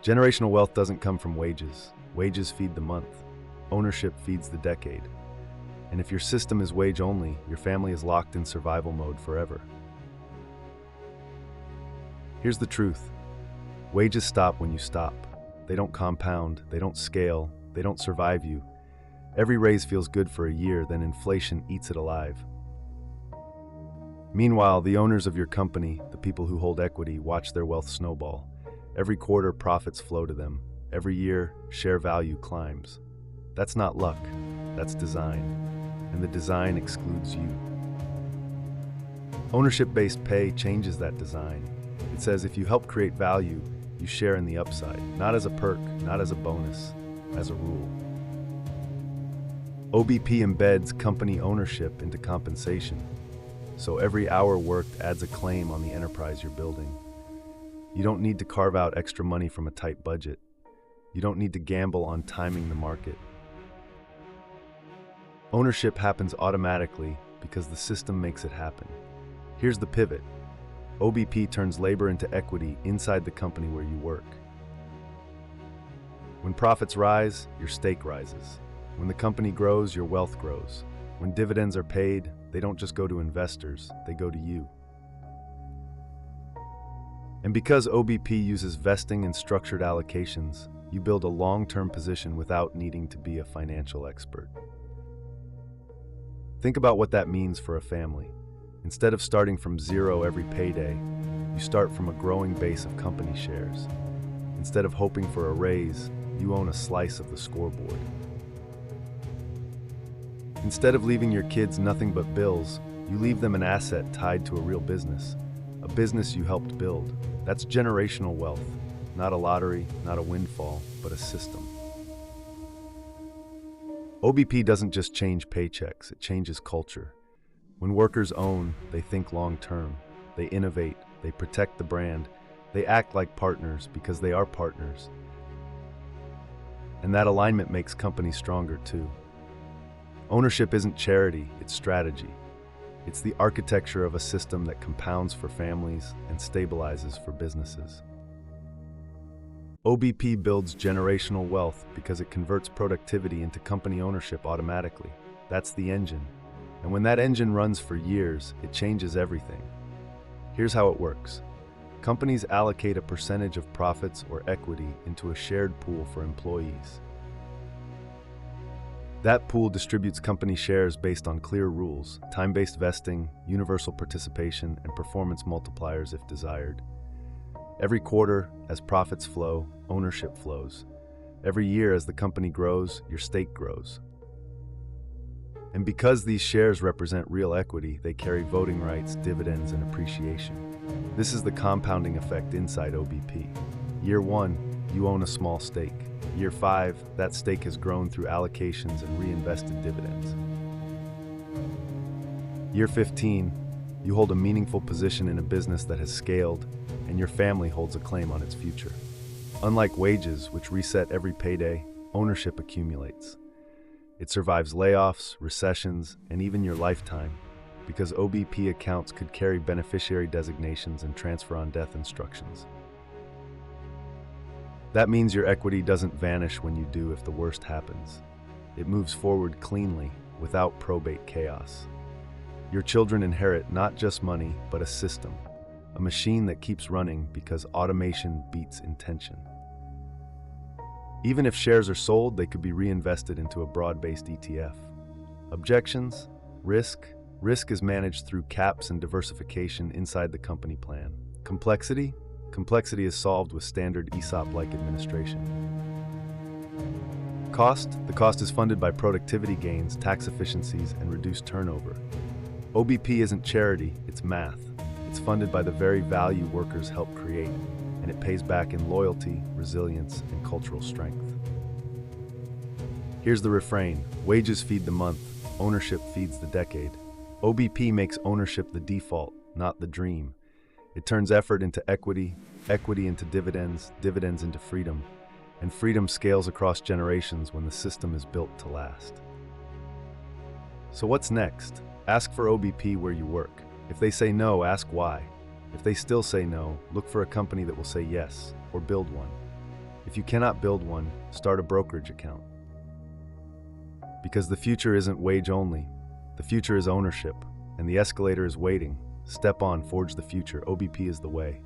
Generational wealth doesn't come from wages. Wages feed the month. Ownership feeds the decade. And if your system is wage only, your family is locked in survival mode forever. Here's the truth. Wages stop when you stop. They don't compound, they don't scale, they don't survive you. Every raise feels good for a year, then inflation eats it alive. Meanwhile, the owners of your company, the people who hold equity, watch their wealth snowball. Every quarter, profits flow to them. Every year, share value climbs. That's not luck, that's design. And the design excludes you. Ownership-based pay changes that design. It says if you help create value, you share in the upside, not as a perk, not as a bonus, as a rule. OBP embeds company ownership into compensation, so every hour worked adds a claim on the enterprise you're building. You don't need to carve out extra money from a tight budget. You don't need to gamble on timing the market. Ownership happens automatically because the system makes it happen. Here's the pivot. OBP turns labor into equity inside the company where you work. When profits rise, your stake rises. When the company grows, your wealth grows. When dividends are paid, they don't just go to investors, they go to you. And because OBP uses vesting and structured allocations, you build a long-term position without needing to be a financial expert. Think about what that means for a family. Instead of starting from zero every payday, you start from a growing base of company shares. Instead of hoping for a raise, you own a slice of the scoreboard. Instead of leaving your kids nothing but bills, you leave them an asset tied to a real business, a business you helped build. That's generational wealth, not a lottery, not a windfall, but a system. OBP doesn't just change paychecks, it changes culture. When workers own, they think long-term, they innovate, they protect the brand, they act like partners because they are partners. And that alignment makes companies stronger too. Ownership isn't charity, it's strategy. It's the architecture of a system that compounds for families and stabilizes for businesses. OBP builds generational wealth because it converts productivity into company ownership automatically. That's the engine. And when that engine runs for years, it changes everything. Here's how it works. Companies allocate a percentage of profits or equity into a shared pool for employees. That pool distributes company shares based on clear rules, time-based vesting, universal participation, and performance multipliers if desired. Every quarter, as profits flow, ownership flows. Every year, as the company grows, your stake grows. And because these shares represent real equity, they carry voting rights, dividends, and appreciation. This is the compounding effect inside OBP. Year 1, you own a small stake. Year 5, that stake has grown through allocations and reinvested dividends. Year 15, you hold a meaningful position in a business that has scaled, and your family holds a claim on its future. Unlike wages, which reset every payday, ownership accumulates. It survives layoffs, recessions, and even your lifetime, because OBP accounts could carry beneficiary designations and transfer on death instructions. That means your equity doesn't vanish when you do if the worst happens. It moves forward cleanly, without probate chaos. Your children inherit not just money, but a system, a machine that keeps running because automation beats intention. Even if shares are sold, they could be reinvested into a broad-based ETF. Objections? Risk? Risk is managed through caps and diversification inside the company plan. Complexity? Complexity is solved with standard ESOP-like administration. Cost? The cost is funded by productivity gains, tax efficiencies, and reduced turnover. OBP isn't charity, it's math. It's funded by the very value workers help create, and it pays back in loyalty, resilience, and cultural strength. Here's the refrain: wages feed the month, ownership feeds the decade. OBP makes ownership the default, not the dream. It turns effort into equity, equity into dividends, dividends into freedom, and freedom scales across generations when the system is built to last. So what's next? Ask for OBP where you work. If they say no, ask why. If they still say no, look for a company that will say yes, or build one. If you cannot build one, start a brokerage account. Because the future isn't wage only, the future is ownership, and the escalator is waiting. Step on, forge the future. OBP is the way.